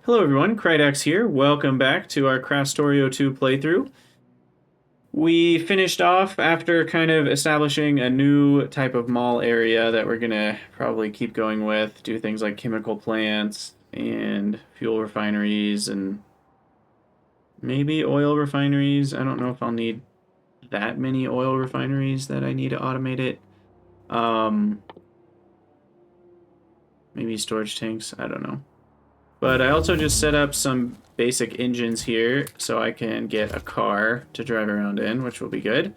Hello everyone, Krydax here. Welcome back to our Krastorio 2 playthrough. We finished off after kind of establishing a new type of mall area that we're gonna probably keep going with, do things like chemical plants and fuel refineries and maybe oil refineries. I don't know if I'll need that many oil refineries that I need to automate it. Maybe storage tanks, I don't know. But I also just set up some basic engines here so I can get a car to drive around in, which will be good.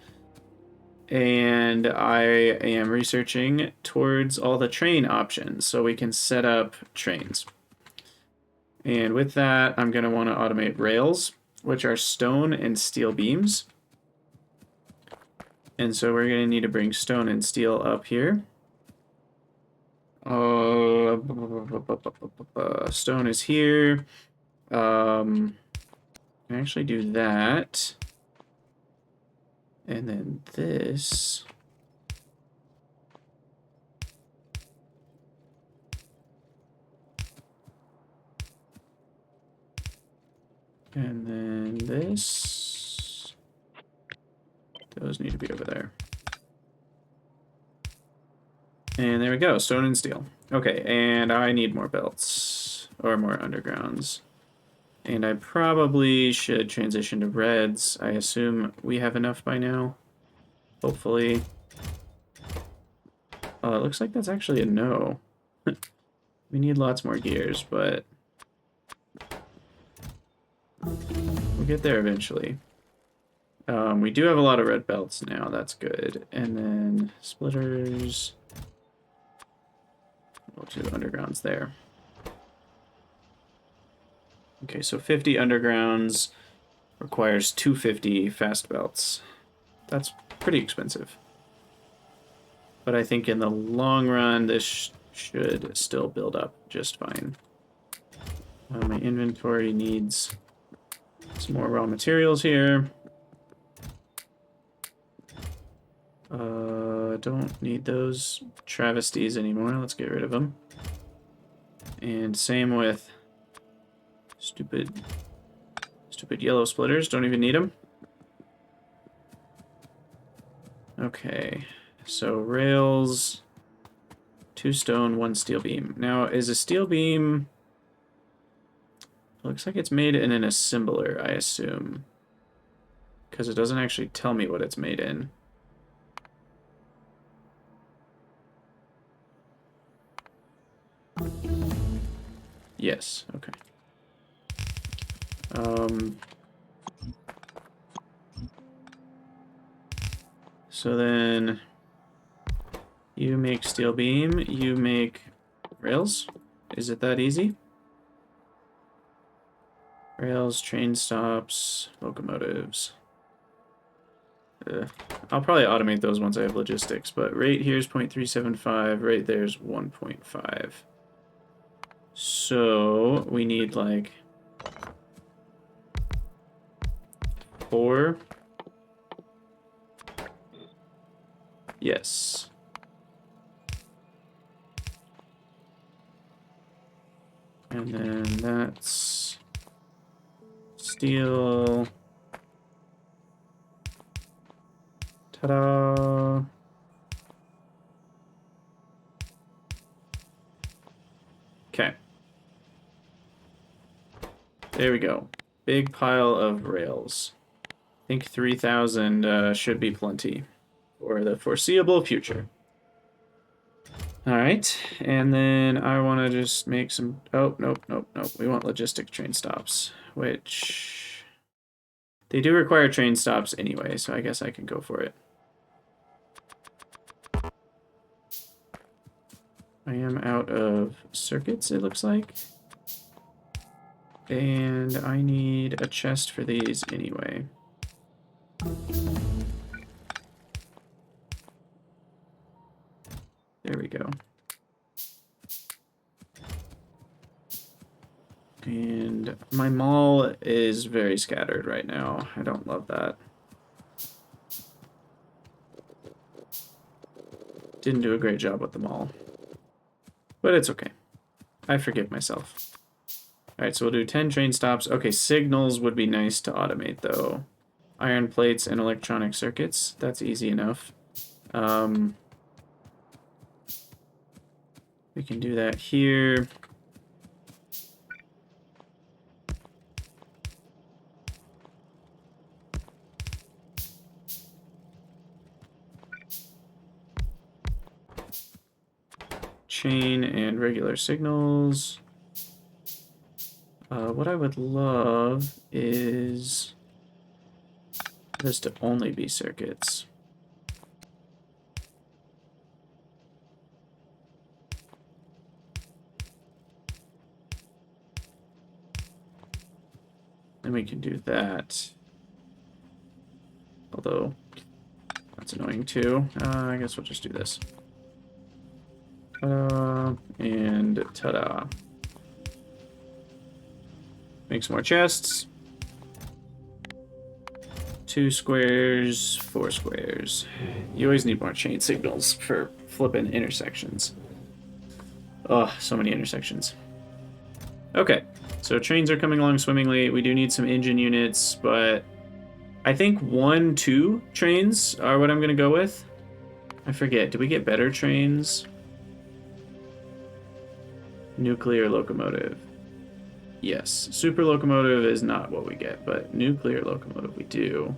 And I am researching towards all the train options so we can set up trains. And with that, I'm going to want to automate rails, which are stone and steel beams. And so we're going to need to bring stone and steel up here. Stone is here. I can actually do that. And then this. And then this. Those need to be over there. And there we go, stone and steel. Okay, and I need more belts, or more undergrounds. And I probably should transition to reds. I assume we have enough by now. Hopefully. Oh, it looks like that's actually a no. We need lots more gears, but we'll get there eventually. We do have a lot of red belts now, that's good. And then splitters. We'll do undergrounds there. Okay, so 50 undergrounds requires 250 fast belts. That's pretty expensive. But I think in the long run, this should still build up just fine. My inventory needs some more raw materials here. Don't need those travesties anymore. Let's get rid of them. And same with stupid yellow splitters. Don't even need them. Okay, so rails, 2 stone, 1 steel beam. Now, is a steel beam... Looks like it's made in an assembler, I assume. Because it doesn't actually tell me what it's made in. Yes, okay. So then you make steel beam, you make rails. Is it that easy? Rails, train stops, locomotives. I'll probably automate those once I have logistics, but rate here is 0.375, right there's 1.5. So we need like 4. Yes. And then that's steel. Ta-da! Okay. There we go. Big pile of rails. I think 3,000 should be plenty for the foreseeable future. Alright, and then I want to just make some... Oh, nope. We want logistic train stops, which... They do require train stops anyway, so I guess I can go for it. I am out of circuits, it looks like. And I need a chest for these anyway. There we go. And my mall is very scattered right now. I don't love that. Didn't do a great job with the mall. But it's okay. I forgive myself. Alright, so we'll do 10 train stops. Okay, signals would be nice to automate, though. Iron plates and electronic circuits. That's easy enough. We can do that here. Chain and regular signals. What I would love is this to only be circuits. Then we can do that. Although, that's annoying too. I guess we'll just do this. And ta-da. Make some more chests. 2 squares, 4 squares. You always need more chain signals for flipping intersections. Oh, so many intersections. Okay, so trains are coming along swimmingly. We do need some engine units, but I think 1, 2 trains are what I'm going to go with. I forget, do we get better trains? Nuclear locomotive. Yes, super locomotive is not what we get, but nuclear locomotive we do.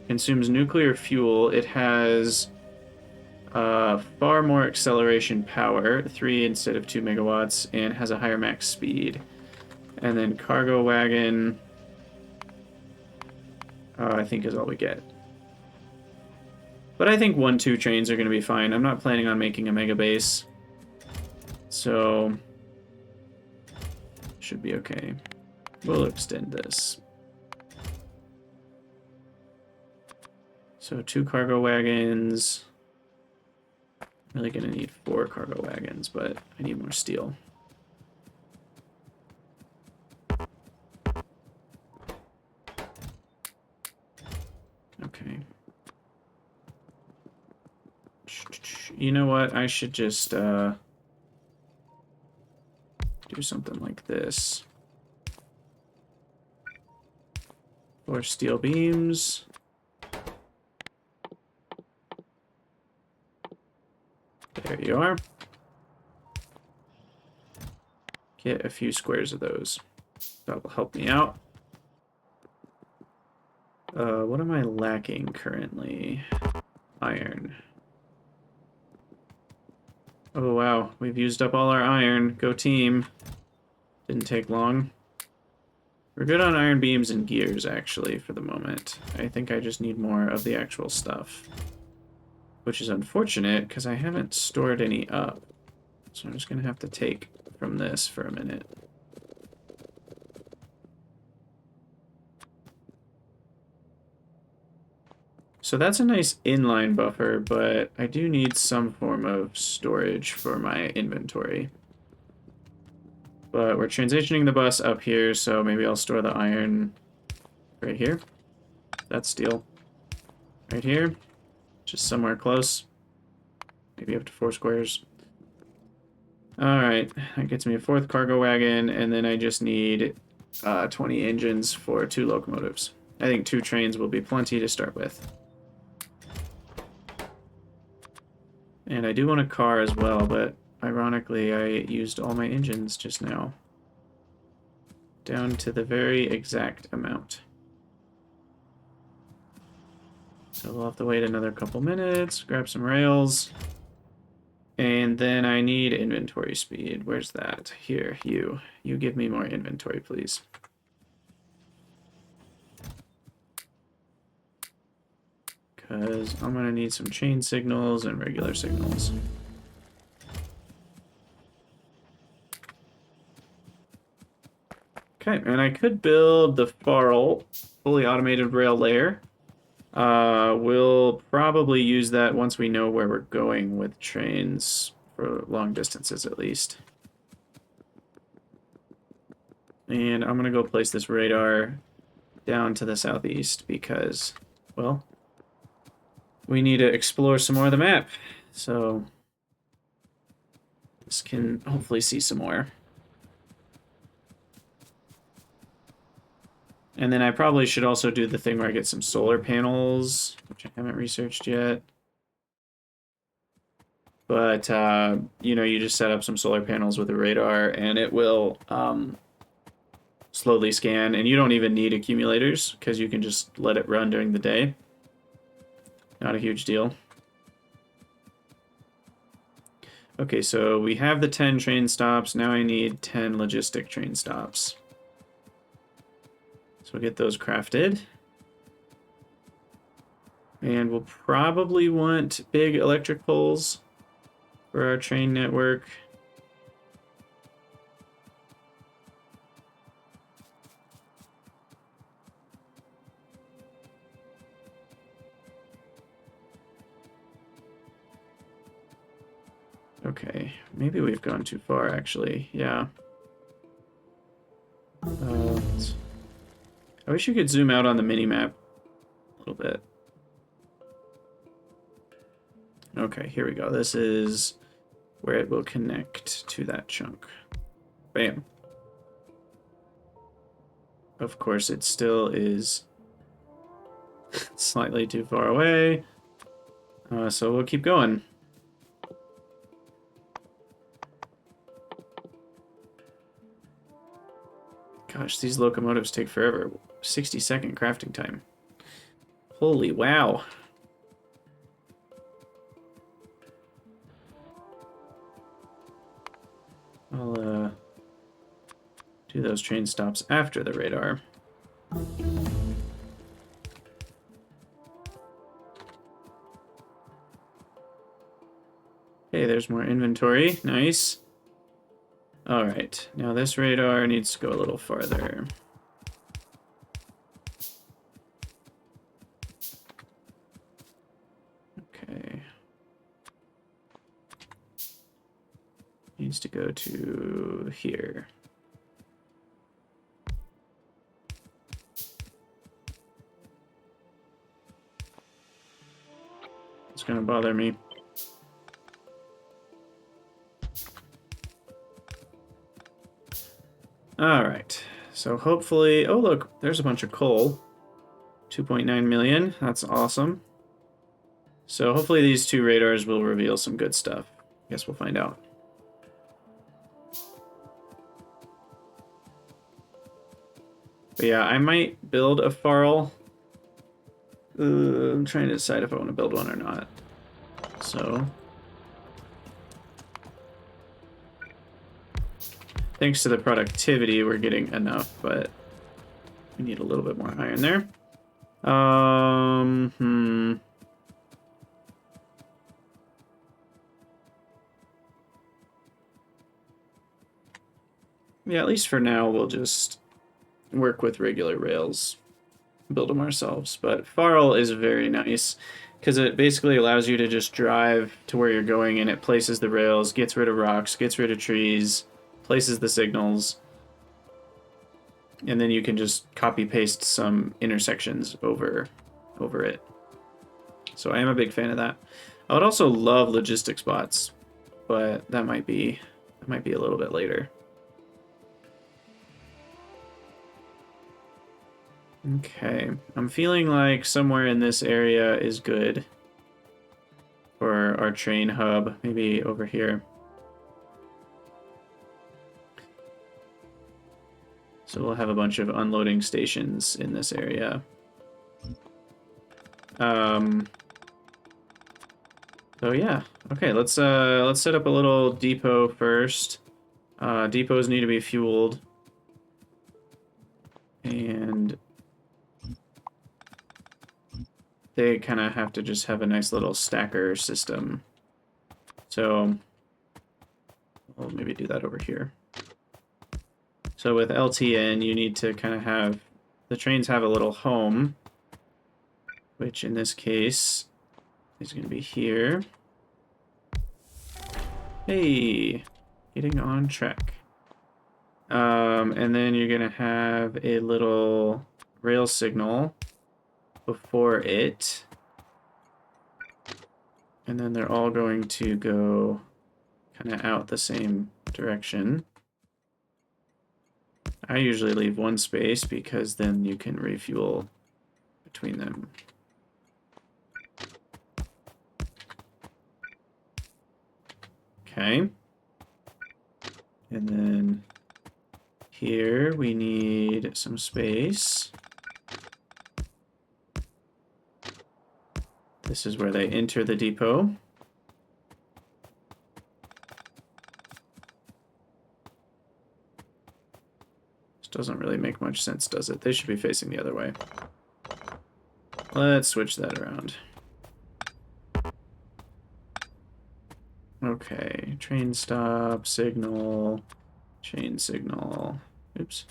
Consumes nuclear fuel. It has far more acceleration power, 3 instead of 2 megawatts, and has a higher max speed. And then cargo wagon, I think is all we get. But I think 1, 2 trains are going to be fine. I'm not planning on making a mega base, so should be okay. We'll extend this. So 2 cargo wagons. Really gonna need 4 cargo wagons, but I need more steel. Okay. You know what? I should just do something like this. 4 steel beams. There you are. Get a few squares of those. That will help me out. What am I lacking currently? Iron. Oh wow, we've used up all our iron. Go team. Didn't take long. We're good on iron beams and gears, actually, for the moment. I think I just need more of the actual stuff. Which is unfortunate, because I haven't stored any up. So I'm just going to have to take from this for a minute. So that's a nice inline buffer, but I do need some form of storage for my inventory. But we're transitioning the bus up here, so maybe I'll store the iron right here. That's steel. Right here. Just somewhere close. Maybe up to 4 squares. Alright, that gets me a 4th cargo wagon, and then I just need 20 engines for 2 locomotives. I think 2 trains will be plenty to start with. And I do want a car as well, but ironically I used all my engines just now. Down to the very exact amount. So we'll have to wait another couple minutes, grab some rails. And then I need inventory speed. Where's that? Here, you. You give me more inventory, please. Because I'm going to need some chain signals and regular signals. Okay, and I could build the FARL, fully automated rail layer. We'll probably use that once we know where we're going with trains, for long distances at least. And I'm going to go place this radar down to the southeast because, well, we need to explore some more of the map. So this can hopefully see some more. And then I probably should also do the thing where I get some solar panels, which I haven't researched yet. But, you know, you just set up some solar panels with a radar, and it will slowly scan. And you don't even need accumulators, because you can just let it run during the day. Not a huge deal. Okay, so we have the 10 train stops. Now I need 10 logistic train stops. So we'll get those crafted. And we'll probably want big electric poles for our train network. Okay, maybe we've gone too far, actually. Yeah. I wish you could zoom out on the mini-map a little bit. Okay, here we go. This is where it will connect to that chunk. Bam. Of course, it still is slightly too far away. So we'll keep going. Gosh, these locomotives take forever. 60-second crafting time. Holy wow. I'll do those train stops after the radar. Okay, there's more inventory. Nice. Alright, now this radar needs to go a little farther. Okay. Needs to go to here. It's gonna bother me. Alright, so hopefully... Oh, look, there's a bunch of coal. 2.9 million, that's awesome. So hopefully these two radars will reveal some good stuff. Guess we'll find out. But yeah, I might build a FARL. I'm trying to decide if I want to build one or not. So... thanks to the productivity, we're getting enough, but we need a little bit more iron there. Yeah, at least for now, we'll just work with regular rails, build them ourselves. But FARL is very nice, because it basically allows you to just drive to where you're going, and it places the rails, gets rid of rocks, gets rid of trees, places the signals, and then you can just copy-paste some intersections over it. So I am a big fan of that. I would also love logistics bots, but that might be a little bit later. Okay, I'm feeling like somewhere in this area is good for our train hub, maybe over here. So we'll have a bunch of unloading stations in this area. So yeah, okay, let's set up a little depot first. Depots need to be fueled. And they kind of have to just have a nice little stacker system. So we'll maybe do that over here. So with LTN, you need to kind of have, the trains have a little home, which in this case is going to be here. Hey, getting on track. And then you're going to have a little rail signal before it. And then they're all going to go kind of out the same direction. I usually leave one space because then you can refuel between them. Okay. And then here we need some space. This is where they enter the depot. This doesn't really make much sense, does it? They should be facing the other way. Let's switch that around. Okay, train stop, signal, chain signal. Oops.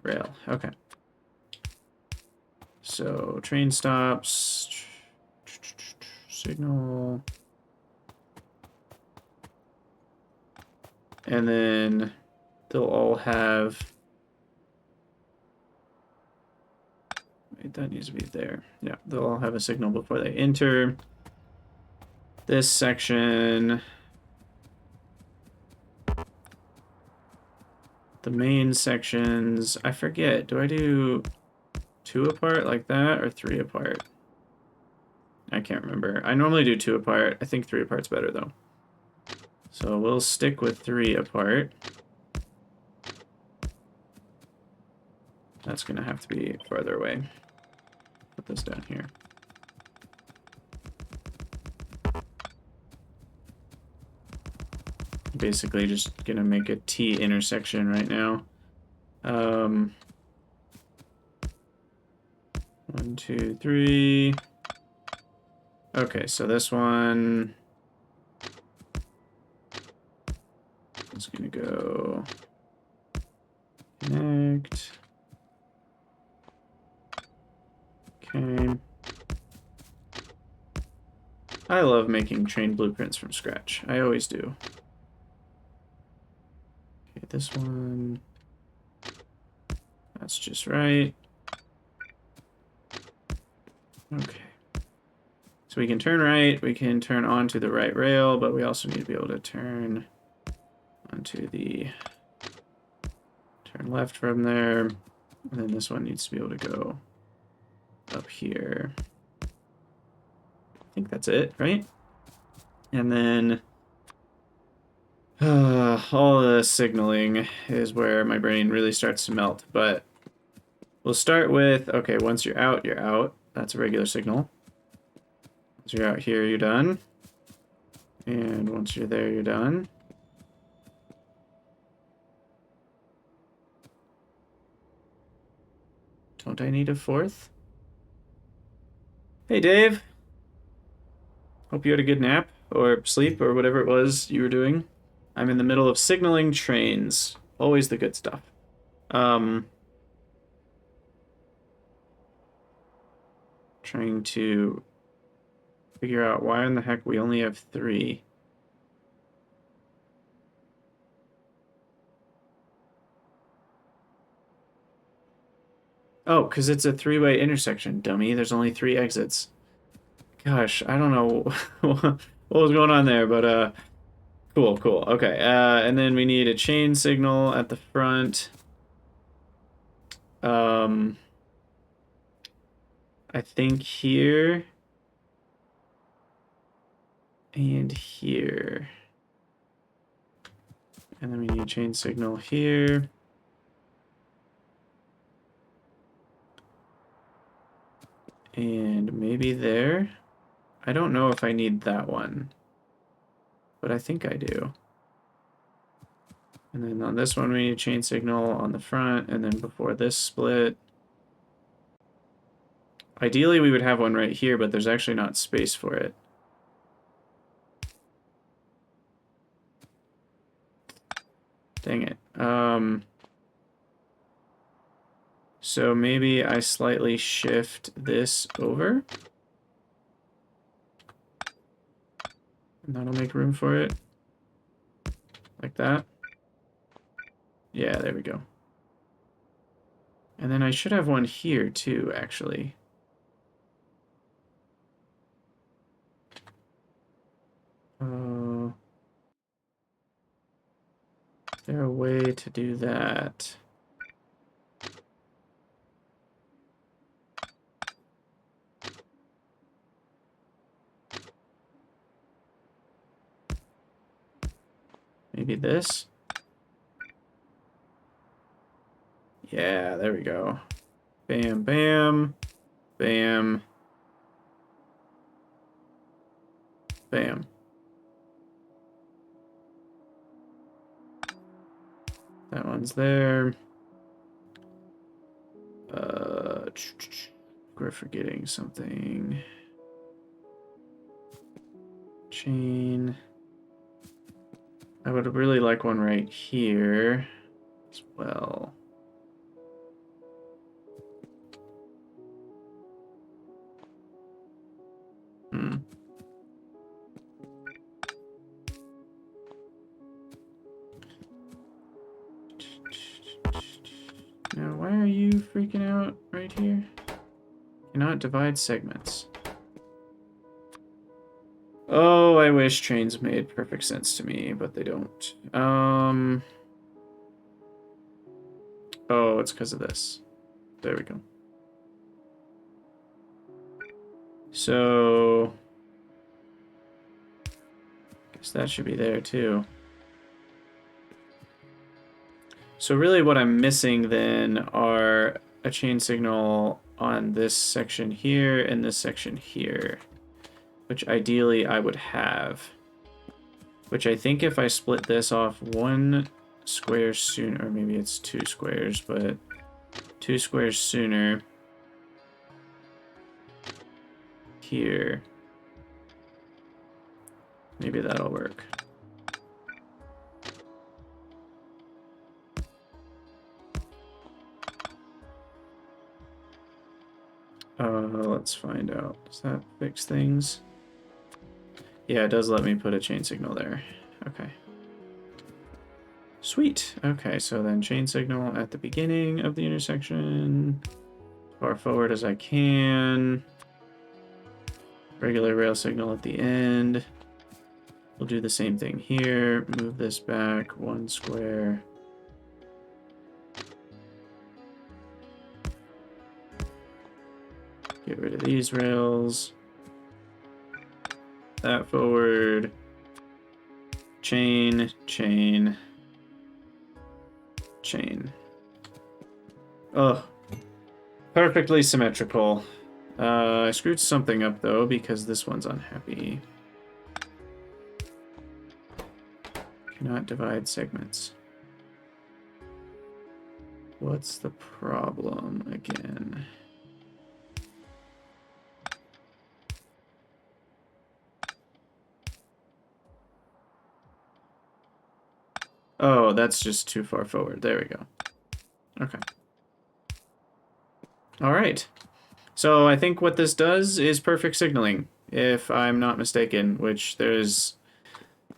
Rail, okay. So, train stops, signal, and then they'll all have, wait, that needs to be there. Yeah, they'll all have a signal before they enter this section. The main sections, I forget, do I do 2 apart like that or 3 apart? I can't remember. I normally do 2 apart. I think 3 apart's better though. So we'll stick with 3 apart. That's gonna have to be farther away. Put this down here. Basically just gonna make a T intersection right now. 1, 2, 3. Okay, so this one is gonna go connect. Okay. I love making train blueprints from scratch. I always do. Okay, this one. That's just right. Okay. So we can turn right, we can turn onto the right rail, but we also need to be able to turn onto the turn left from there. And then this one needs to be able to go up here. I think that's it, right? And then all the signaling is where my brain really starts to melt. But we'll start with, okay, once you're out, you're out. That's a regular signal. Once you're out here, you're done. And once you're there, you're done. Don't I need a 4th? Hey, Dave. Hope you had a good nap or sleep or whatever it was you were doing. I'm in the middle of signaling trains. Always the good stuff. Trying to figure out why in the heck we only have 3. Oh, because it's a 3-way intersection, dummy. There's only 3 exits. Gosh, I don't know what was going on there, but cool, cool. Okay, and then we need a chain signal at the front. I think here and here. And then we need a chain signal here. And maybe there. I don't know if I need that one, but I think I do. And then on this one, we need a chain signal on the front, and then before this split. Ideally, we would have one right here, but there's actually not space for it. Dang it. So maybe I slightly shift this over. And that'll make room for it. Like that. Yeah, there we go. And then I should have one here too, actually. there a way to do that? Maybe this? Yeah, there we go. Bam, bam, bam, bam. That one's there. We're forgetting something. Chain. I would really like one right here as well. Now, why are you freaking out right here? Cannot divide segments. Oh, I wish trains made perfect sense to me, but they don't. Oh, it's because of this. There we go. So, guess that should be there too. So really what I'm missing then are a chain signal on this section here and this section here, which ideally I would have. Which I think if I split this off 1 square sooner, or maybe it's 2 squares, but 2 squares sooner here, maybe that'll work. Let's find out. Does that fix things? Yeah, it does let me put a chain signal there. Okay. Sweet. Okay, so then chain signal at the beginning of the intersection. Far forward as I can. Regular rail signal at the end. We'll do the same thing here. Move this back 1 square. Get rid of these rails. That forward. Chain, chain, chain. Oh, perfectly symmetrical. I screwed something up though because this one's unhappy. Cannot divide segments. What's the problem again? Oh, that's just too far forward. There we go. Okay. All right. So I think what this does is perfect signaling, if I'm not mistaken, which there's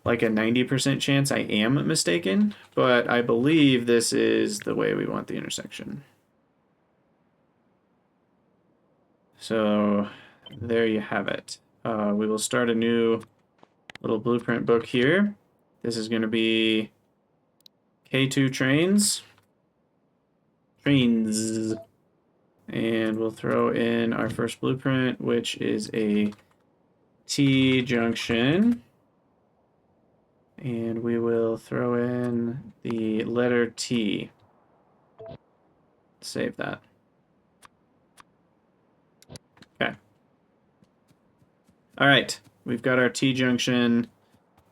like a 90% chance I am mistaken, but I believe this is the way we want the intersection. So there you have it. We will start a new little blueprint book here. This is going to be K2 trains. And we'll throw in our first blueprint, which is a T junction. And we will throw in the letter T. Save that. Okay. All right, we've got our T junction,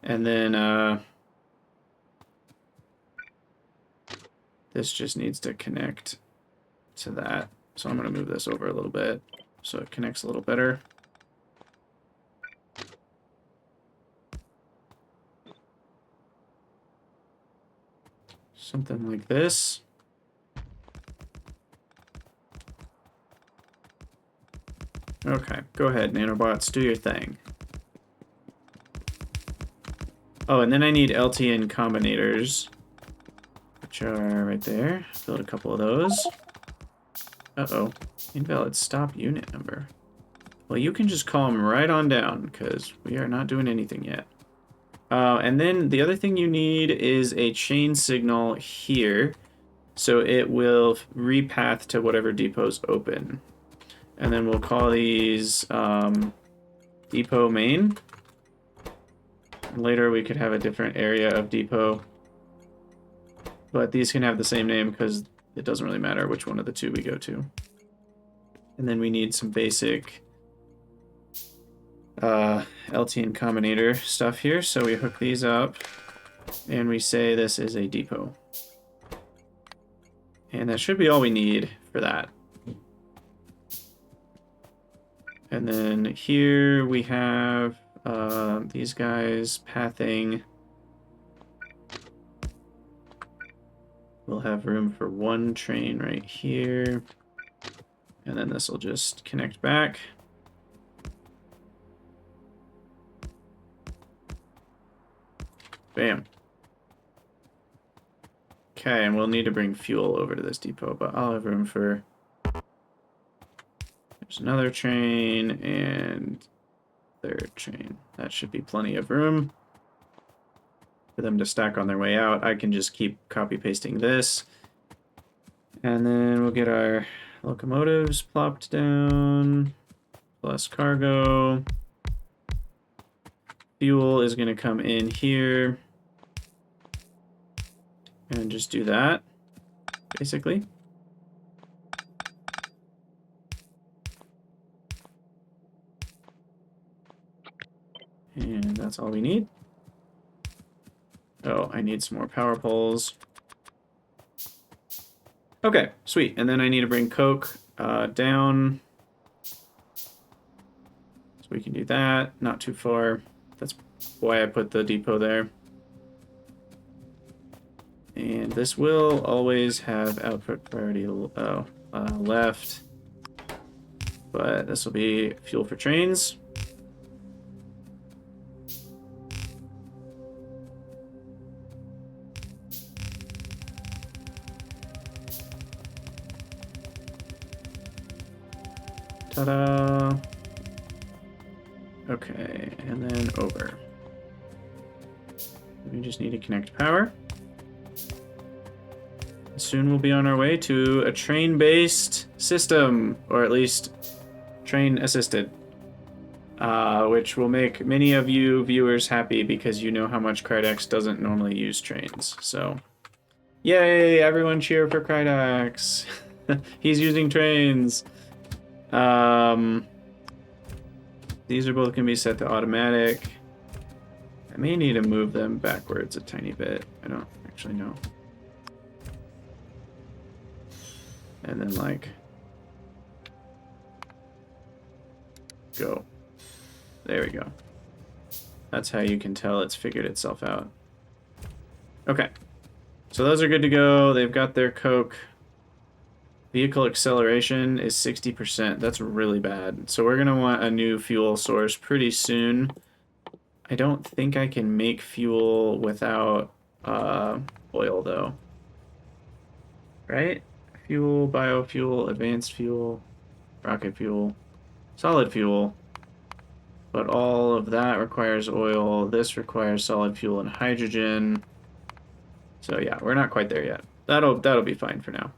and then this just needs to connect to that. So I'm going to move this over a little bit so it connects a little better. Something like this. Okay, go ahead, Nanobots, do your thing. Oh, and then I need LTN combinators, which are right there. Build a couple of those. Uh-oh, invalid stop unit number. Well, you can just call them right on down, because we are not doing anything yet. And then the other thing you need is a chain signal here. So it will repath to whatever depot's open. And then we'll call these depot main. Later we could have a different area of depot. But these can have the same name because it doesn't really matter which one of the two we go to. And then we need some basic LTN Combinator stuff here. So we hook these up and we say this is a depot. And that should be all we need for that. And then here we have these guys pathing. We'll have room for one train right here. And then this will just connect back. Bam. Okay, and we'll need to bring fuel over to this depot, but I'll have room for... There's another train and third train. That should be plenty of room for them to stack on their way out. I can just keep copy pasting this. And then we'll get our locomotives plopped down, plus cargo. Fuel is going to come in here and just do that, basically. And that's all we need. Oh, I need some more power poles. Okay, sweet. And then I need to bring Coke down. So we can do that. Not too far. That's why I put the depot there. And this will always have output priority left. But this will be fuel for trains. Ta-da! Okay, and then over. We just need to connect power. Soon we'll be on our way to a train-based system, or at least train-assisted, which will make many of you viewers happy because you know how much Krydax doesn't normally use trains. So, yay! Everyone cheer for Krydax! He's using trains! These are both going to be set to automatic. I may need to move them backwards a tiny bit. I don't actually know. And then, like, go. There we go. That's how you can tell it's figured itself out. Okay. So those are good to go. They've got their Coke. Vehicle acceleration is 60%. That's really bad. So we're going to want a new fuel source pretty soon. I don't think I can make fuel without oil, though. Right? Fuel, biofuel, advanced fuel, rocket fuel, solid fuel. But all of that requires oil. This requires solid fuel and hydrogen. So yeah, we're not quite there yet. That'll be fine for now.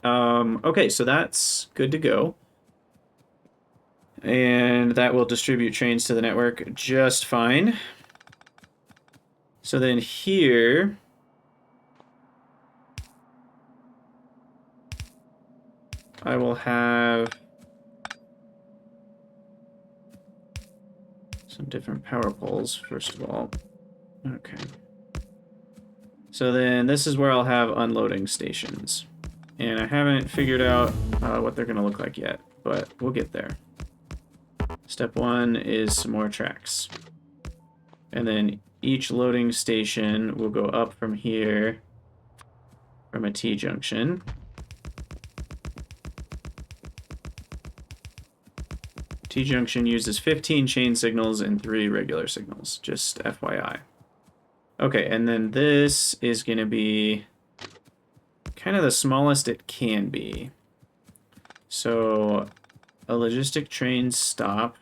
Okay, so that's good to go. And that will distribute trains to the network just fine. So then here, I will have some different power poles, first of all. Okay. So then this is where I'll have unloading stations. And I haven't figured out what they're going to look like yet, but we'll get there. Step one is some more tracks. And then each loading station will go up from here from a T-junction. T-junction uses 15 chain signals and 3 regular signals, just FYI. Okay, and then this is going to be kind of the smallest it can be. So a logistic train stop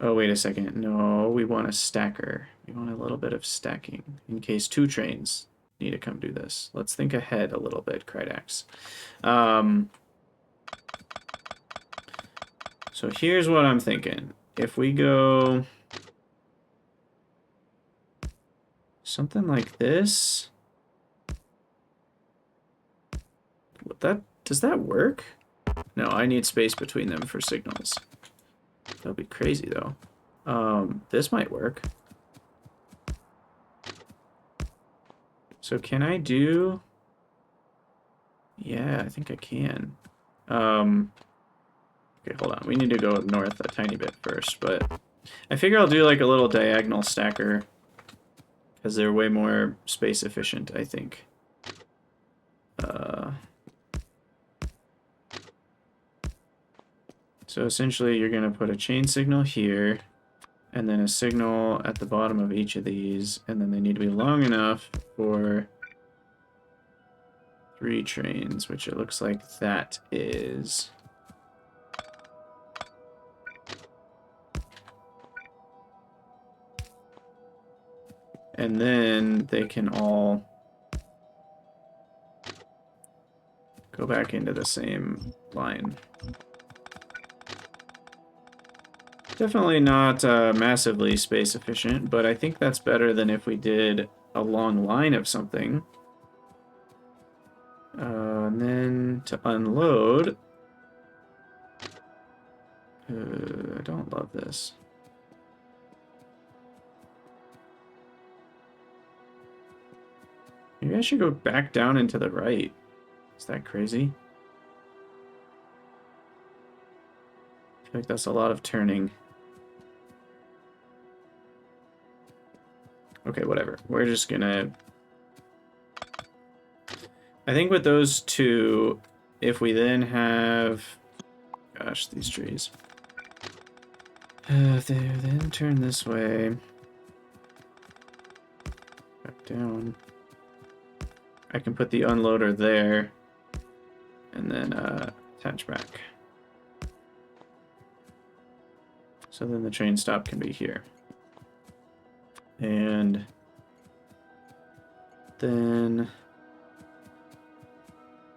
Oh, wait a second. No, we want a stacker. We want a little bit of stacking in case 2 trains need to come do this. Let's think ahead a little bit, Krydax. So here's what I'm thinking. If we go something like this, does that work? No, I need space between them for signals. That'll be crazy though. This might work. So can I do? Yeah, I think I can. Okay, hold on. We need to go north a tiny bit first, but I figure I'll do like a little diagonal stacker because they're way more space efficient, I think. So essentially you're going to put a chain signal here, and then a signal at the bottom of each of these, and then they need to be long enough for 3 trains, which it looks like that is. And then they can all go back into the same line. Definitely not massively space efficient, but I think that's better than if we did a long line of something. And then to unload, I don't love this. Maybe I should go back down into the right. Is that crazy? I feel like that's a lot of turning. Okay, whatever. We're just gonna... I think with those 2, if we then have... Gosh, these trees. If they then turn this way... Back down... I can put the unloader there, and then attach back. So then the train stop can be here. And then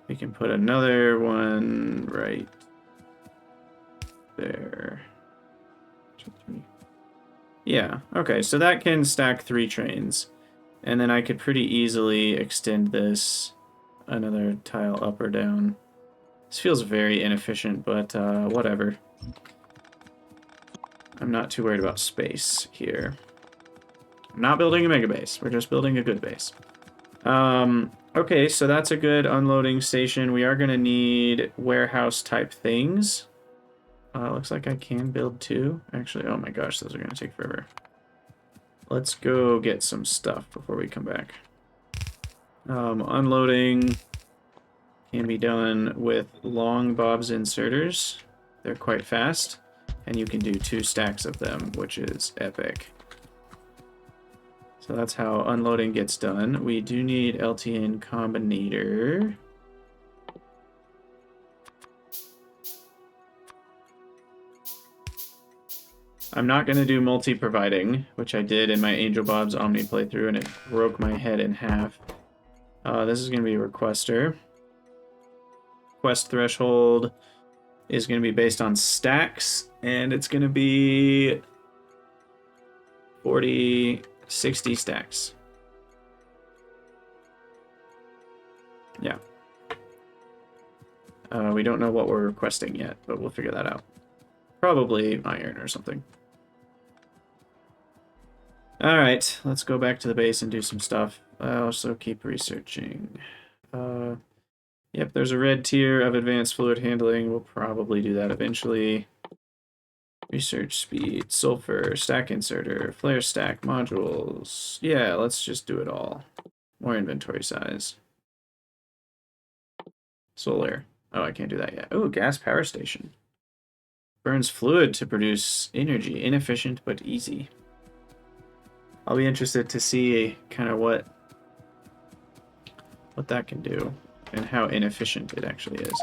we can put another one right there. 2, 3. Yeah, okay, so that can stack 3 trains. And then I could pretty easily extend this another tile up or down. This feels very inefficient, but whatever. I'm not too worried about space here. I'm not building a mega base. We're just building a good base. Okay, so that's a good unloading station. We are going to need warehouse type things. Looks like I can build 2. Actually, oh my gosh, those are going to take forever. Let's go get some stuff before we come back. Unloading can be done with long Bob's inserters. They're quite fast, and you can do 2 stacks of them, which is epic. So that's how unloading gets done. We do need LTN Combinator. I'm not going to do multi-providing, which I did in my Angel Bob's Omni playthrough, and it broke my head in half. This is going to be a requester. Quest threshold is going to be based on stacks, and it's going to be 40, 60 stacks. Yeah. We don't know what we're requesting yet, but we'll figure that out. Probably iron or something. Alright, let's go back to the base and do some stuff. I'll also keep researching. Yep, there's a red tier of advanced fluid handling. We'll probably do that eventually. Research speed, sulfur, stack inserter, flare stack, modules. Yeah, let's just do it all. More inventory size. Solar. Oh, I can't do that yet. Oh, gas power station. Burns fluid to produce energy. Inefficient, but easy. I'll be interested to see kind of what that can do and how inefficient it actually is.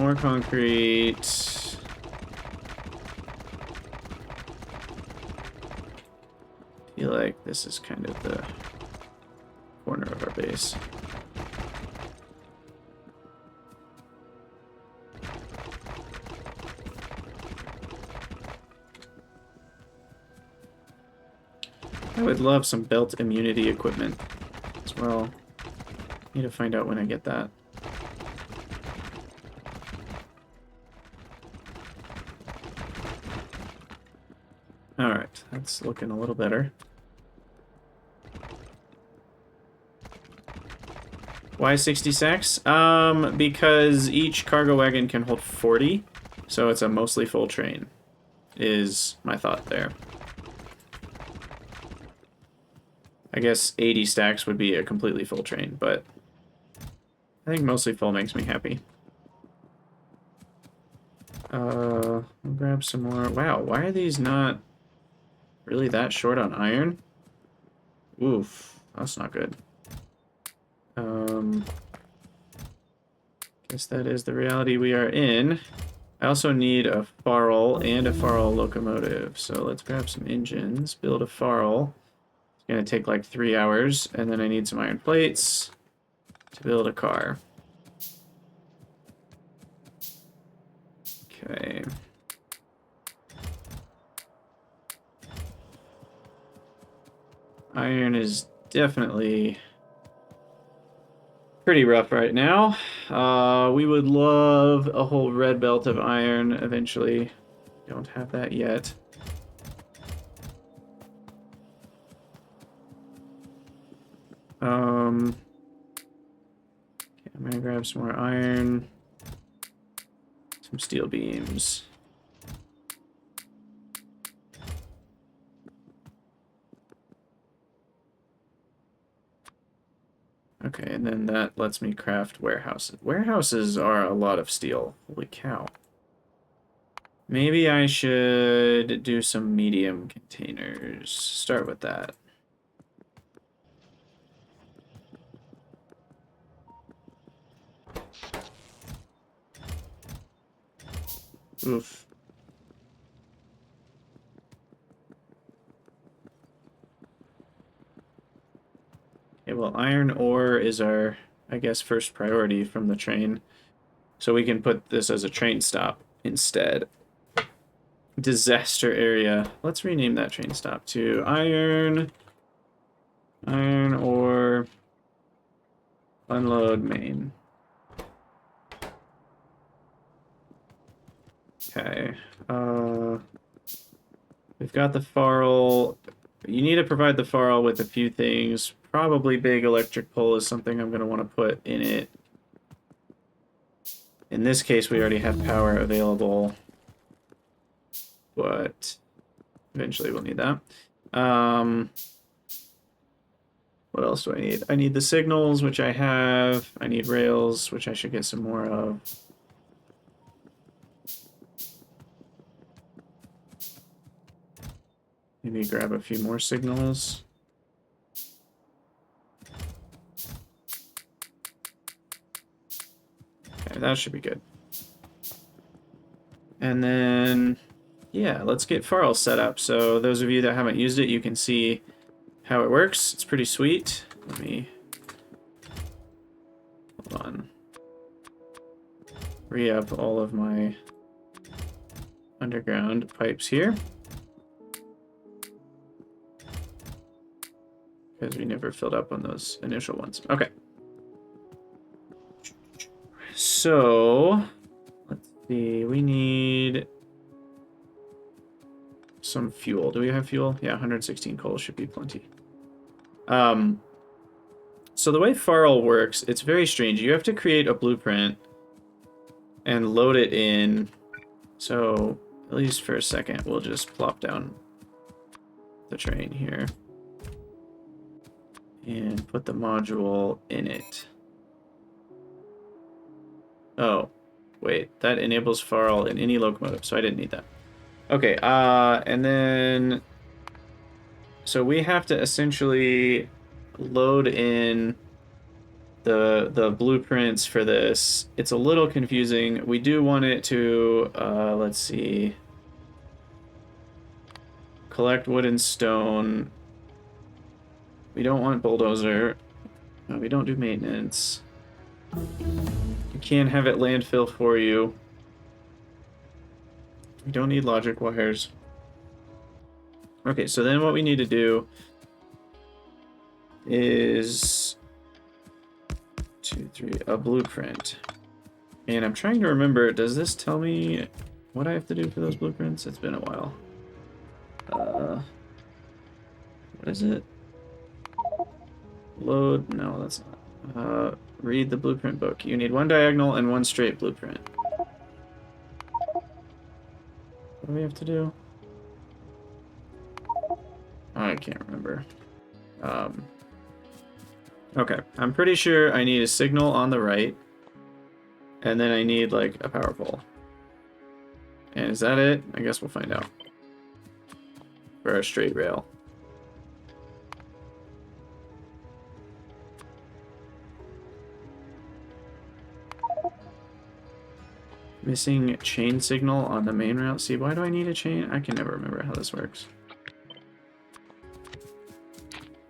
more concrete. I feel like this is kind of the corner of our base. I would love some belt immunity equipment as well. Need to find out when I get that. Alright, that's looking a little better. Why 60 sacks? Because each cargo wagon can hold 40, so it's a mostly full train, is my thought there. I guess 80 stacks would be a completely full train, but I think mostly full makes me happy. I'll grab some more. Wow, why are these not really that short on iron? Oof, that's not good. Guess that is the reality we are in. I also need a FARL and a FARL locomotive, so let's grab some engines, build a FARL. It's gonna take like 3 hours, and then I need some iron plates to build a car. Okay. Iron is definitely pretty rough right now. We would love a whole red belt of iron eventually. Don't have that yet. Okay, I'm gonna grab some more iron, some steel beams. Okay, and then that lets me craft warehouses. Warehouses are a lot of steel. Holy cow. Maybe I should do some medium containers. Start with that. Oof. Okay, well, iron ore is our, I guess, first priority from the train. So we can put this as a train stop instead. Disaster area. Let's rename that train stop to iron ore, unload main. Okay. We've got the FARL. You need to provide the FARL with a few things. Probably big electric pole is something I'm going to want to put in it. In this case, we already have power available, but eventually we'll need that. What else do I need? I need the signals, which I have. I need rails, which I should get some more of. Maybe grab a few more signals. Okay, that should be good. And then, yeah, let's get FARL set up. So those of you that haven't used it, you can see how it works. It's pretty sweet. Let me, hold on. Re-up all of my underground pipes here. Because we never filled up on those initial ones. Okay. So, let's see. We need some fuel. Do we have fuel? Yeah, 116 coal should be plenty. So the way FARL works, it's very strange. You have to create a blueprint and load it in. So, at least for a second, we'll just plop down the train here. And put the module in it. Oh, wait, that enables FARL in any locomotive, so I didn't need that. Okay, and then, so we have to essentially load in the blueprints for this. It's a little confusing. We do want it to, let's see, collect wood and stone. We don't want bulldozer. No, we don't do maintenance. You can't have it landfill for you. We don't need logic wires. Okay, so then what we need to do is 2, 3, a blueprint. And I'm trying to remember, does this tell me what I have to do for those blueprints? It's been a while. What is it? Load? No, that's not. Read the blueprint book. You need 1 diagonal and 1 straight blueprint. What do we have to do? I can't remember. Okay, I'm pretty sure I need a signal on the right, and then I need like a power pole. And is that it? I guess we'll find out. For our straight rail. Missing chain signal on the main route. See, why do I need a chain? I can never remember how this works.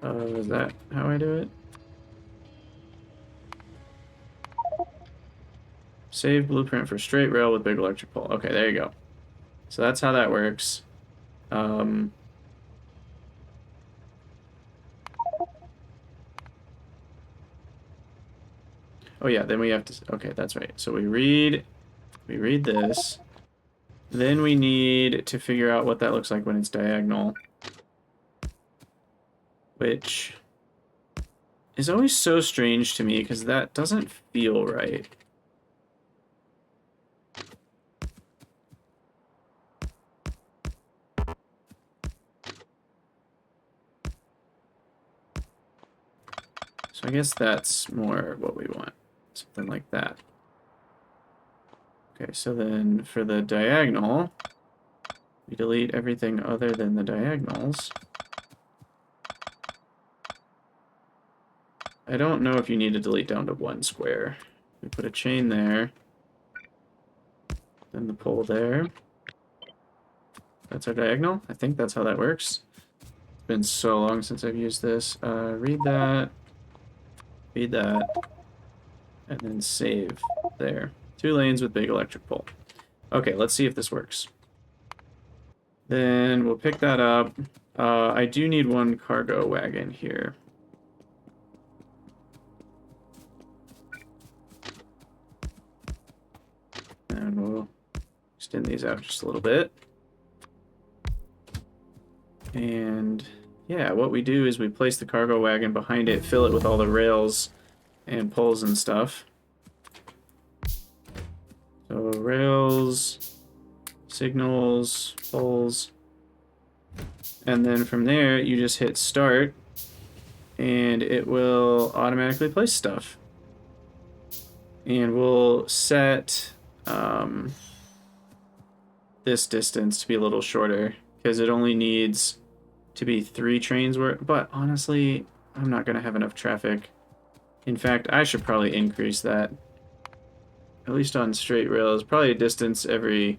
Is that how I do it? Save blueprint for straight rail with big electric pole. Okay, there you go. So that's how that works. Oh yeah, then we have to, okay, that's right. So we read this. Then we need to figure out what that looks like when it's diagonal. Which is always so strange to me because that doesn't feel right. So I guess that's more what we want. Something like that. Okay, so then for the diagonal, we delete everything other than the diagonals. I don't know if you need to delete down to 1 square. We put a chain there. Then the pole there. That's our diagonal. I think that's how that works. It's been so long since I've used this. Read that. Read that. And then save there. 2 lanes with big electric pole. Okay, let's see if this works. Then we'll pick that up. I do need 1 cargo wagon here. And we'll extend these out just a little bit. And yeah, what we do is we place the cargo wagon behind it, fill it with all the rails and poles and stuff. So rails, signals, poles. And then from there, you just hit start and it will automatically place stuff. And we'll set this distance to be a little shorter because it only needs to be 3 trains worth. But honestly, I'm not going to have enough traffic. In fact, I should probably increase that. At least on straight rails, probably a distance every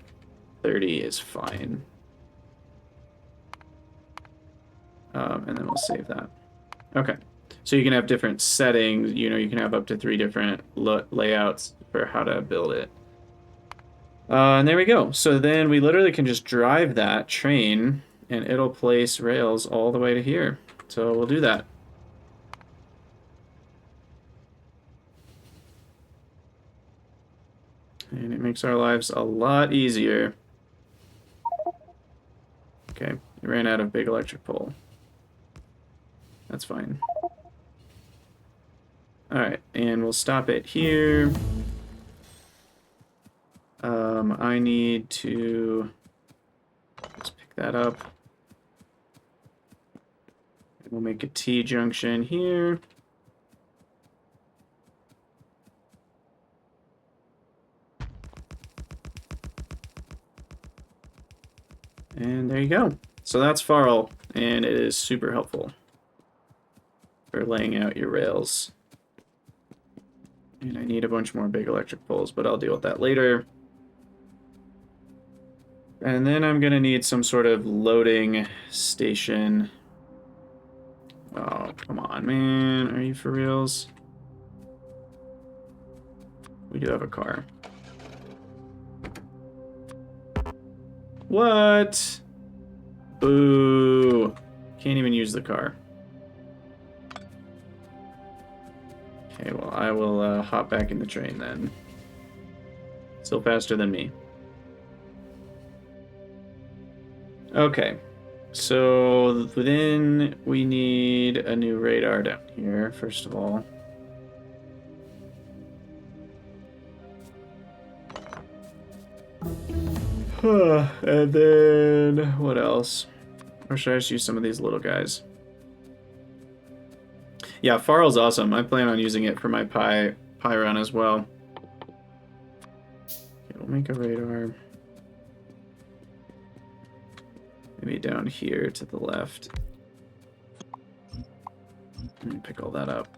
30 is fine. And then we'll save that. Okay, so you can have different settings. You know, you can have up to 3 different layouts for how to build it. And there we go. So then we literally can just drive that train and it'll place rails all the way to here. So we'll do that. And it makes our lives a lot easier. Okay, we ran out of big electric pole. That's fine. Alright, and we'll stop it here. I need to just pick that up. We'll make a T junction here. And there you go. So that's FARL, and it is super helpful for laying out your rails. And I need a bunch more big electric poles, but I'll deal with that later. And then I'm going to need some sort of loading station. Oh, come on, man. Are you for reals? We do have a car. What? Boo. Can't even use the car. Okay, well, I will hop back in the train then. Still faster than me. Okay. So then we need a new radar down here, first of all. And then what else? Or should I just use some of these little guys? Yeah, FARL's awesome. I plan on using it for my Pi run as well. Okay, we'll make a radar. Maybe down here to the left. Let me pick all that up.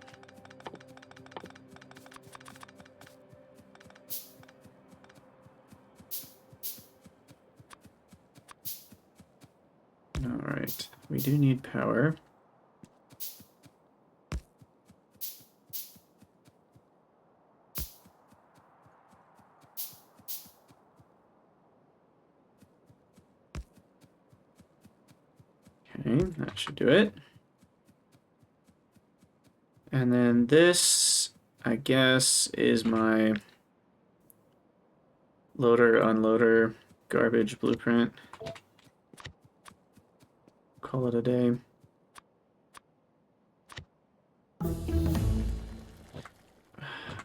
Alright, we do need power. Okay, that should do it. And then this, I guess, is my loader, unloader, garbage blueprint. Call it a day.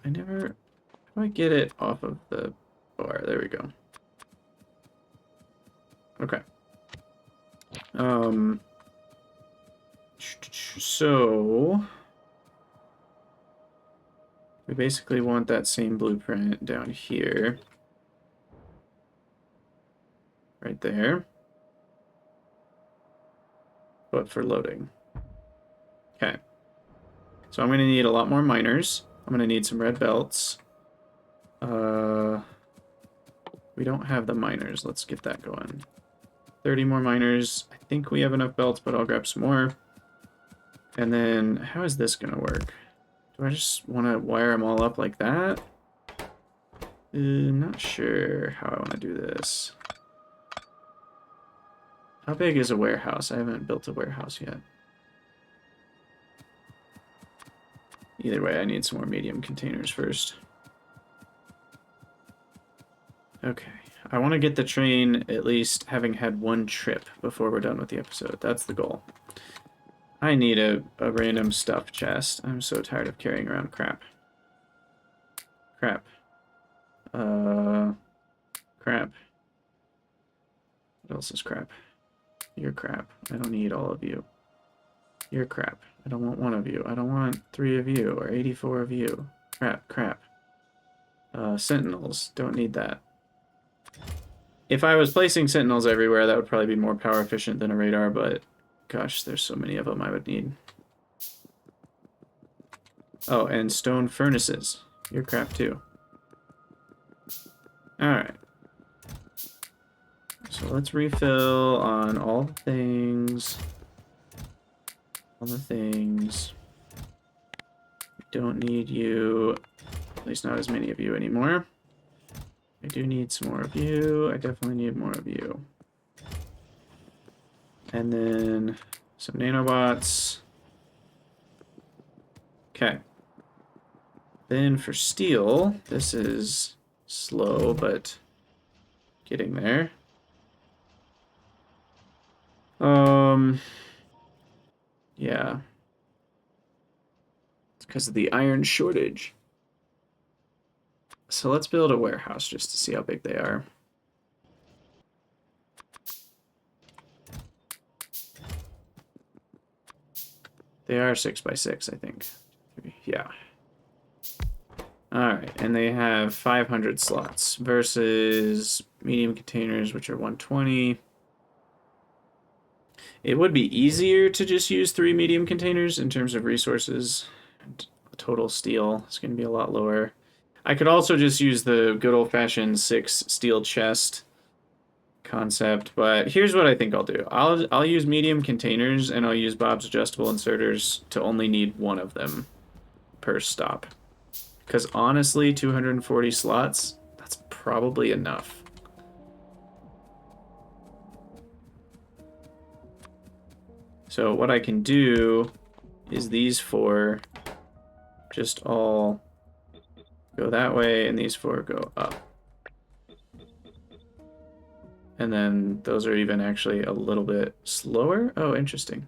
I never... How do I get it off of the bar? There we go. Okay. So... we basically want that same blueprint down here. Right there. But for loading. Okay. So I'm going to need a lot more miners. I'm going to need some red belts. We don't have the miners. Let's get that going. 30 more miners. I think we have enough belts, but I'll grab some more. And then, how is this going to work? Do I just want to wire them all up like that? Not sure how I want to do this. How big is a warehouse? I haven't built a warehouse yet. Either way, I need some more medium containers first. Okay. I want to get the train at least having had one trip before we're done with the episode. That's the goal. I need a random stuff chest. I'm so tired of carrying around crap. Crap. Crap. What else is crap? You're crap. I don't need all of you. You're crap. I don't want one of you. I don't want 3 of you or 84 of you. Crap, crap. Sentinels. Don't need that. If I was placing sentinels everywhere, that would probably be more power efficient than a radar, but gosh, there's so many of them I would need. Oh, and stone furnaces. You're crap too. Alright. So let's refill on all the things. All the things. Don't need you. At least not as many of you anymore. I do need some more of you. I definitely need more of you. And then some nanobots. Okay. Then for steel, this is slow, but getting there. Yeah. It's because of the iron shortage. So let's build a warehouse just to see how big they are. They are 6 by 6, I think. Yeah. Alright, and they have 500 slots versus medium containers, which are 120. It would be easier to just use 3 medium containers in terms of resources. total steel is going to be a lot lower. I could also just use the good old-fashioned 6 steel chest concept, but here's what I think I'll do. I'll use medium containers, and I'll use Bob's adjustable inserters to only need one of them per stop. Because honestly, 240 slots, that's probably enough. So what I can do is these 4 just all go that way, and these 4 go up. And then those are even actually a little bit slower. Oh, interesting.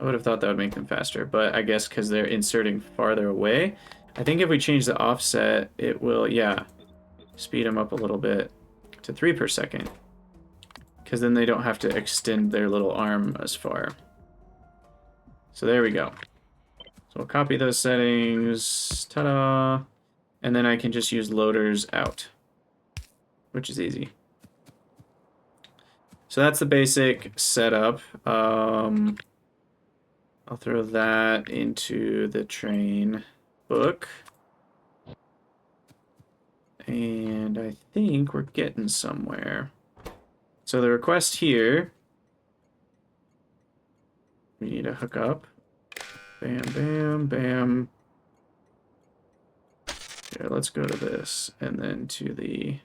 I would have thought that would make them faster, but I guess because they're inserting farther away. I think if we change the offset, it will, yeah, speed them up a little bit to 3 per second. Because then they don't have to extend their little arm as far. So there we go. So we'll copy those settings. Ta-da! And then I can just use loaders out, which is easy. So that's the basic setup. I'll throw that into the train book. And I think we're getting somewhere. So the request here, we need to hook up. Bam, bam, bam. Here, let's go to this, and then to the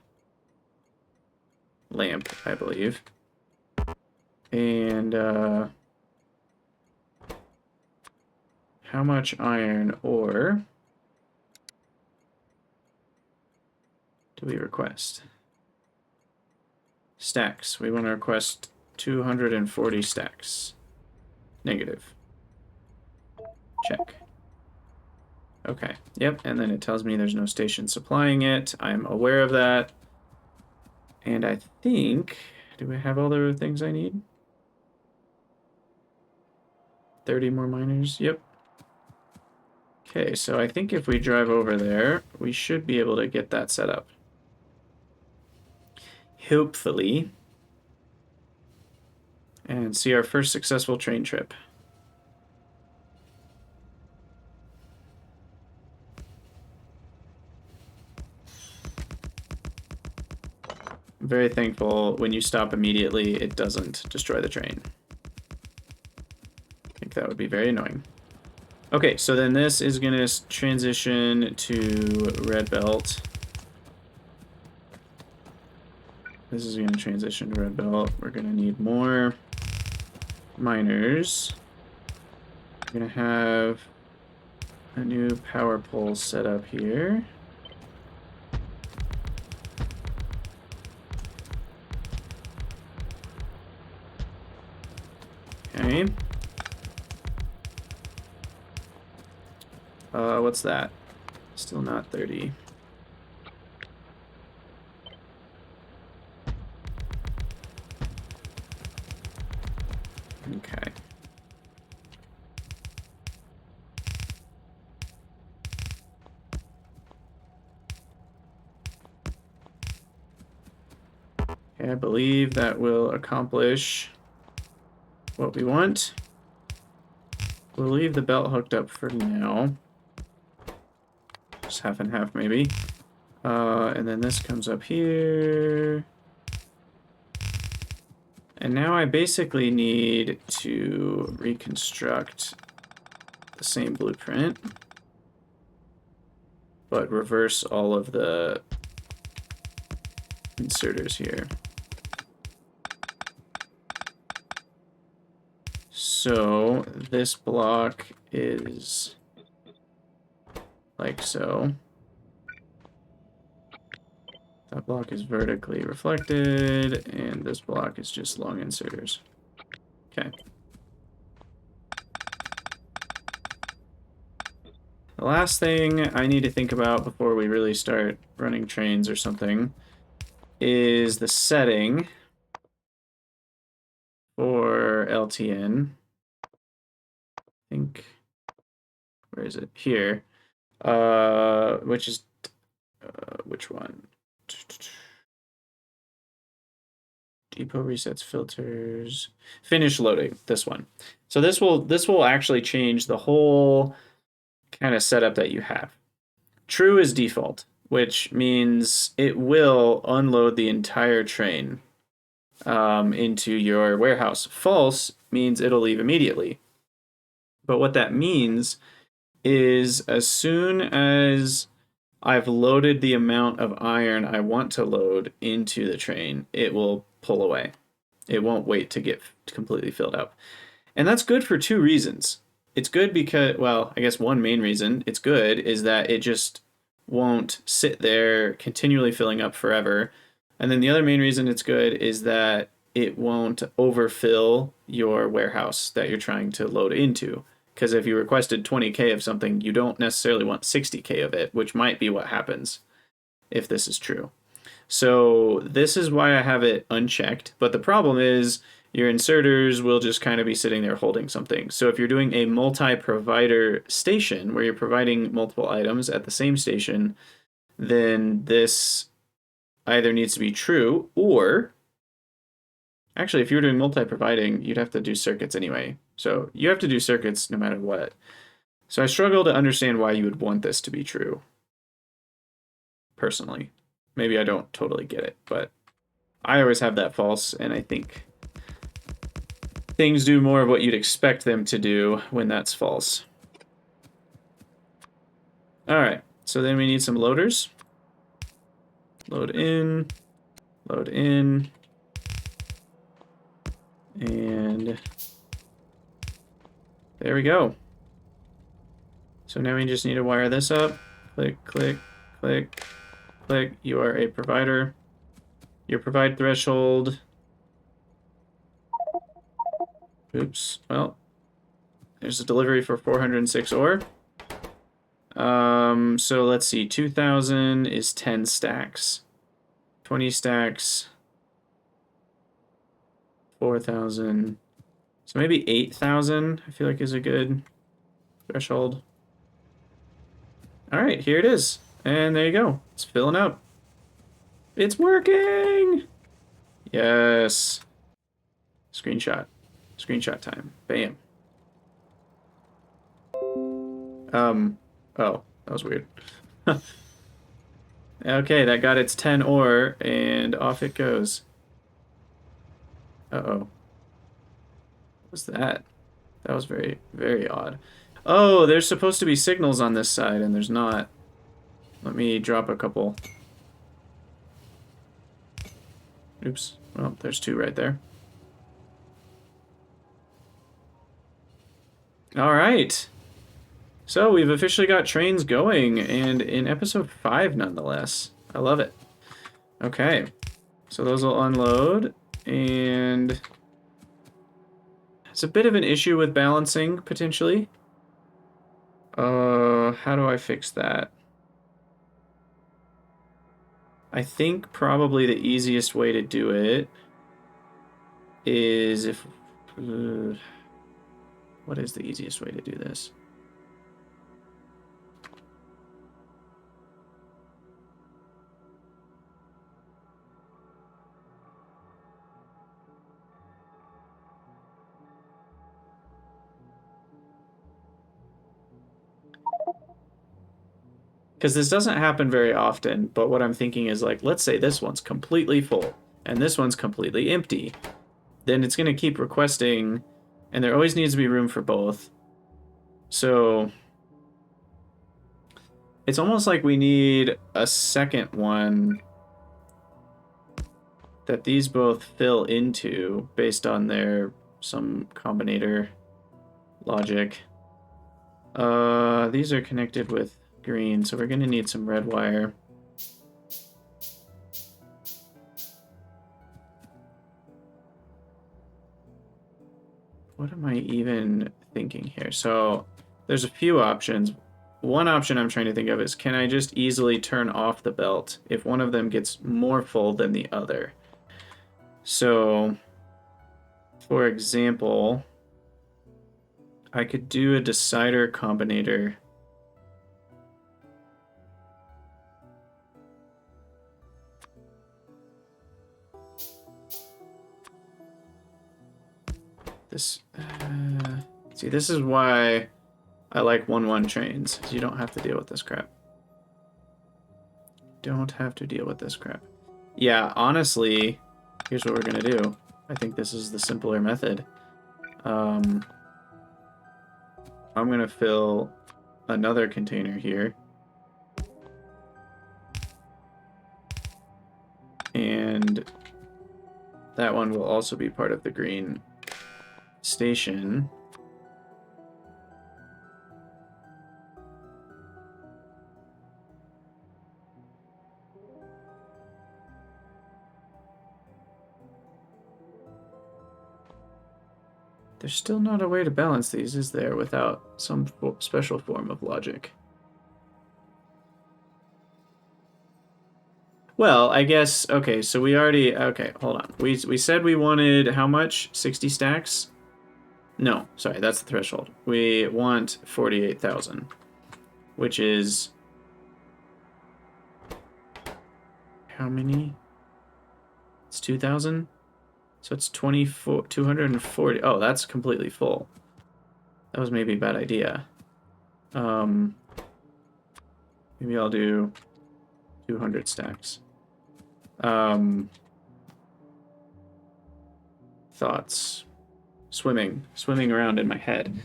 lamp, I believe. And how much iron ore do we request? Stacks. We want to request 240 stacks. Negative. Check. Okay. Yep. And then it tells me there's no station supplying it. I'm aware of that. And I think... do we have all the things I need? 30 more miners. Yep. Okay, so I think if we drive over there, we should be able to get that set up. Hopefully. And see our first successful train trip. I'm very thankful when you stop immediately, it doesn't destroy the train. I think that would be very annoying. Okay, so then this is going to transition to red belt. This is going to transition to red belt. We're going to need more miners. We're going to have a new power pole set up here. Okay. What's that? Still not 30. Okay. Okay, I believe that will accomplish what we want. We'll leave the belt hooked up for now. Just half and half, maybe. And then this comes up here. And now I basically need to reconstruct the same blueprint, but reverse all of the inserters here. So this block is like so. That block is vertically reflected, and this block is just long inserters. Okay. The last thing I need to think about before we really start running trains or something is the setting for LTN. I think, where is it? Here. Which is, which one? Depot resets filters. Finish loading. This one. So this will actually change the whole kind of setup that you have. True is default, which means it will unload the entire train into your warehouse. False means it'll leave immediately. But what that means is as soon as I've loaded the amount of iron I want to load into the train, it will pull away. It won't wait to get completely filled up. And that's good for two reasons. It's good because, well, I guess one main reason it's good is that it just won't sit there continually filling up forever. And then the other main reason it's good is that it won't overfill your warehouse that you're trying to load into. Because if you requested 20k of something, you don't necessarily want 60k of it, which might be what happens if this is true. So this is why I have it unchecked. But the problem is your inserters will just kind of be sitting there holding something. So if you're doing a multi-provider station where you're providing multiple items at the same station, then this either needs to be true or... Actually, if you were doing multi-providing, you'd have to do circuits anyway. So you have to do circuits no matter what. So I struggle to understand why you would want this to be true. Personally. Maybe I don't totally get it, but I always have that false, and I think things do more of what you'd expect them to do when that's false. Alright, so then we need some loaders. Load in, and there we go. So now we just need to wire this up. Click, click, click, click. You are a provider. Your provide threshold. Oops. Well, there's a delivery for 406 ore. So let's see. 2,000 is 10 stacks. 20 stacks. 4,000. So maybe 8,000, I feel like is a good threshold. All right, here it is. And there you go. It's filling up. It's working! Yes. Screenshot. Screenshot time. Bam. Oh, that was weird. Okay, that got its 10 ore, and off it goes. Uh-oh. What was that? That was very, very odd. Oh, there's supposed to be signals on this side, and there's not. Let me drop a couple. Oops. Well, there's two right there. All right. So we've officially got trains going, and in episode 5 nonetheless. I love it. Okay. So those will unload, and it's a bit of an issue with balancing, potentially. How do I fix that? I think probably the easiest way to do it is if... what is the easiest way to do this? Because this doesn't happen very often, but what I'm thinking is like, let's say this one's completely full and this one's completely empty. Then it's going to keep requesting, and there always needs to be room for both. So it's almost like we need a second one that these both fill into based on their some combinator logic. These are connected with green, so we're going to need some red wire. What am I even thinking here? So there's a few options. One option I'm trying to think of is, can I just easily turn off the belt if one of them gets more full than the other? So, for example, I could do a decider combinator. This, see, this is why I like 1-1 trains, so you don't have to deal with this crap. Don't have to deal with this crap. Yeah, honestly, here's what we're gonna do. I think this is the simpler method. I'm gonna fill another container here. And that one will also be part of the green station. There's still not a way to balance these, is there, without some special form of logic? Well, I guess, okay, so we already, okay, hold on. We said we wanted how much? 60 stacks? No, sorry, that's the threshold. We want 48,000, which is how many? It's 2,000? So it's 240. Oh, that's completely full. That was maybe a bad idea. Maybe I'll do 200 stacks. Thoughts. Swimming around in my head.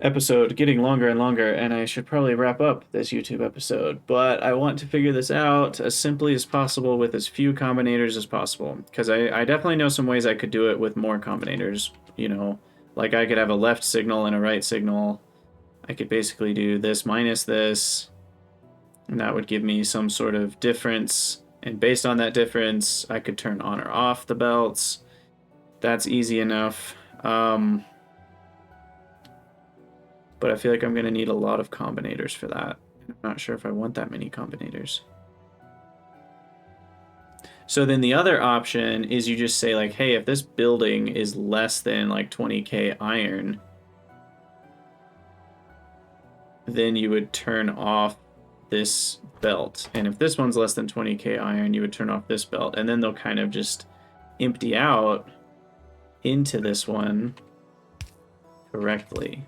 Episode getting longer and longer, and I should probably wrap up this YouTube episode, but I want to figure this out as simply as possible with as few combinators as possible, because I definitely know some ways I could do it with more combinators, you know, like I could have a left signal and a right signal. I could basically do this minus this, and that would give me some sort of difference, and based on that difference, I could turn on or off the belts. That's easy enough. But I feel like I'm going to need a lot of combinators for that. I'm not sure if I want that many combinators. So then the other option is you just say like, hey, if this building is less than like 20k iron, then you would turn off this belt. And if this one's less than 20k iron, you would turn off this belt. And then they'll kind of just empty out into this one correctly.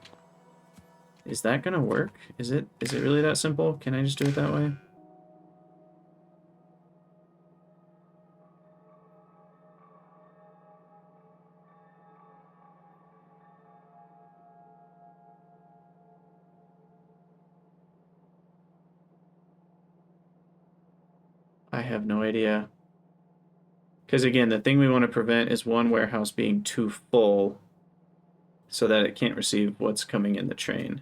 Is that gonna work? Is it really that simple? Can I just do it that way? I have no idea. Because again, the thing we want to prevent is one warehouse being too full so that it can't receive what's coming in the train.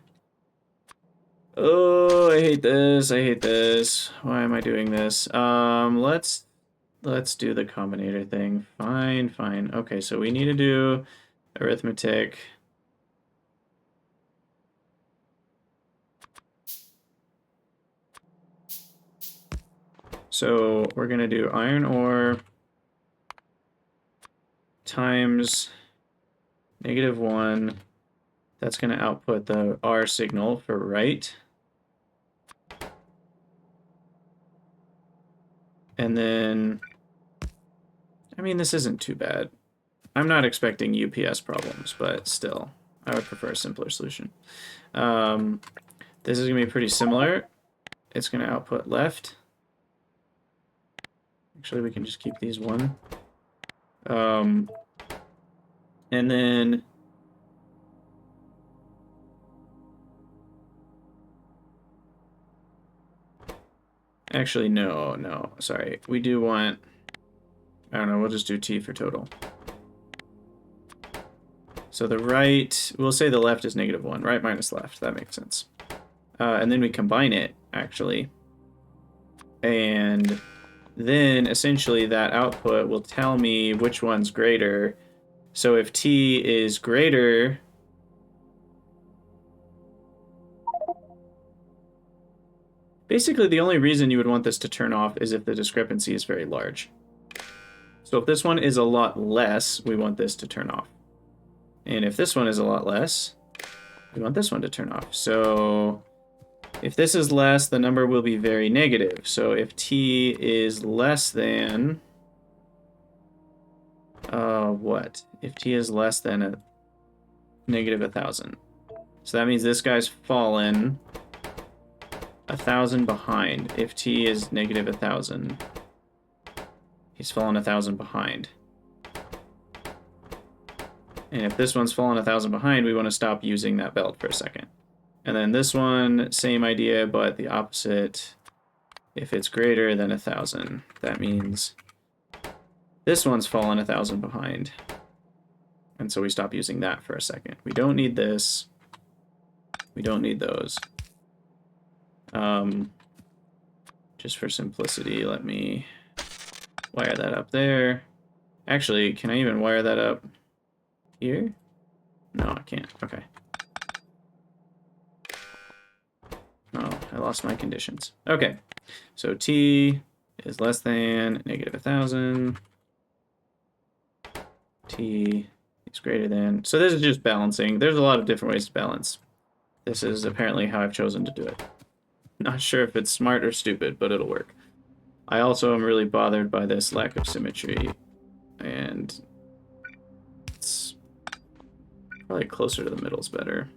Oh, I hate this. I hate this. Why am I doing this? Let's do the combinator thing. Fine, fine. Okay, so we need to do arithmetic. So we're gonna do iron ore times -1. That's gonna output the R signal for right. And then, I mean, this isn't too bad. I'm not expecting UPS problems, but still, I would prefer a simpler solution. This is going to be pretty similar. It's going to output left. Actually, we can just keep these one. And then actually, no, sorry. We do want, I don't know, we'll just do T for total. So the right, we'll say the left is -1, right minus left. That makes sense. And then we combine it, actually. And then essentially that output will tell me which one's greater. So if T is greater, basically the only reason you would want this to turn off is if the discrepancy is very large. So if this one is a lot less, we want this to turn off. And if this one is a lot less, we want this one to turn off. So if this is less, the number will be very negative. So if T is less than, what? If T is less than -1,000. So that means this guy's fallen 1,000 behind. If T is negative 1,000, he's fallen 1,000 behind. And if this one's fallen 1,000 behind, we want to stop using that belt for a second. And then this one, same idea, but the opposite. If it's greater than 1,000, that means this one's fallen 1,000 behind. And so we stop using that for a second. We don't need this. We don't need those. Just for simplicity, let me wire that up there. Actually, can I even wire that up here? No, I can't. Okay. Oh, I lost my conditions. Okay. So T is less than negative 1,000. T is greater than. So this is just balancing. There's a lot of different ways to balance. This is apparently how I've chosen to do it. Not sure if it's smart or stupid, but it'll work. I also am really bothered by this lack of symmetry, and it's probably closer to the middle is better.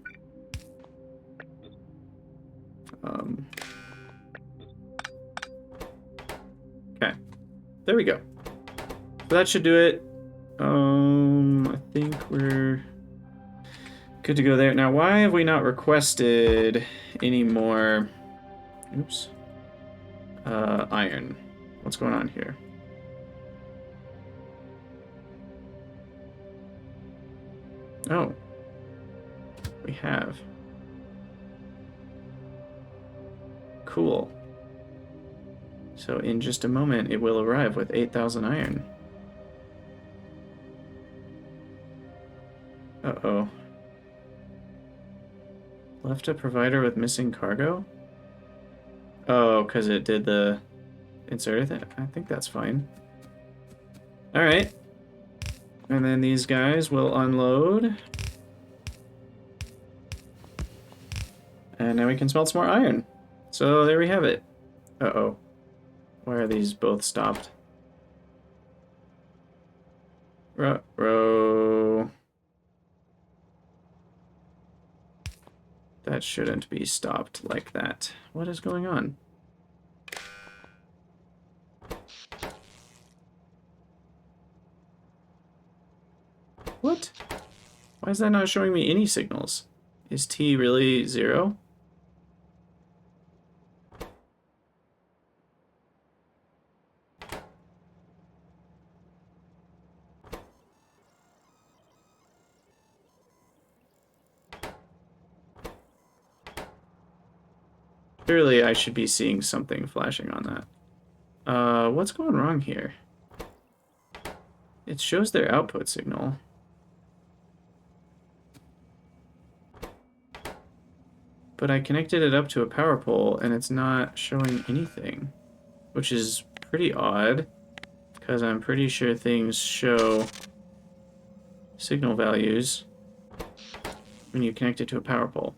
Okay, there we go. So that should do it. I think we're good to go there. Now, why have we not requested any more? Oops. Iron. What's going on here? Oh. We have. Cool. So in just a moment, it will arrive with 8,000 iron. Uh-oh. Left a provider with missing cargo? Oh, because it did the insert it? I think that's fine. Alright. And then these guys will unload. And now we can smelt some more iron. So there we have it. Uh-oh. Why are these both stopped? Ruh-roh. That shouldn't be stopped like that. What is going on? What? Why is that not showing me any signals? Is T really 0? Surely I should be seeing something flashing on that. What's going wrong here? It shows their output signal. But I connected it up to a power pole and it's not showing anything, which is pretty odd because I'm pretty sure things show signal values when you connect it to a power pole.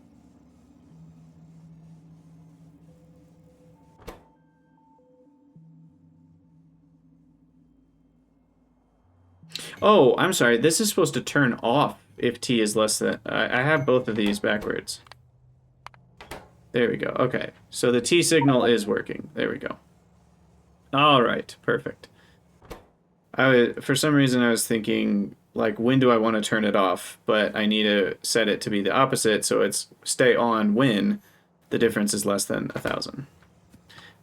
Oh, I'm sorry. This is supposed to turn off if T is less than... I have both of these backwards. There we go. Okay. So the T signal is working. There we go. All right. Perfect. For some reason, I was thinking, like, when do I want to turn it off? But I need to set it to be the opposite, so it's stay on when the difference is less than 1,000.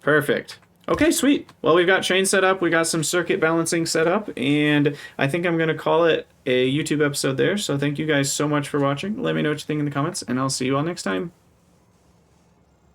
Perfect. Okay, sweet. Well, we've got chain set up, we got some circuit balancing set up, and I think I'm going to call it a YouTube episode there. So thank you guys so much for watching. Let me know what you think in the comments, and I'll see you all next time.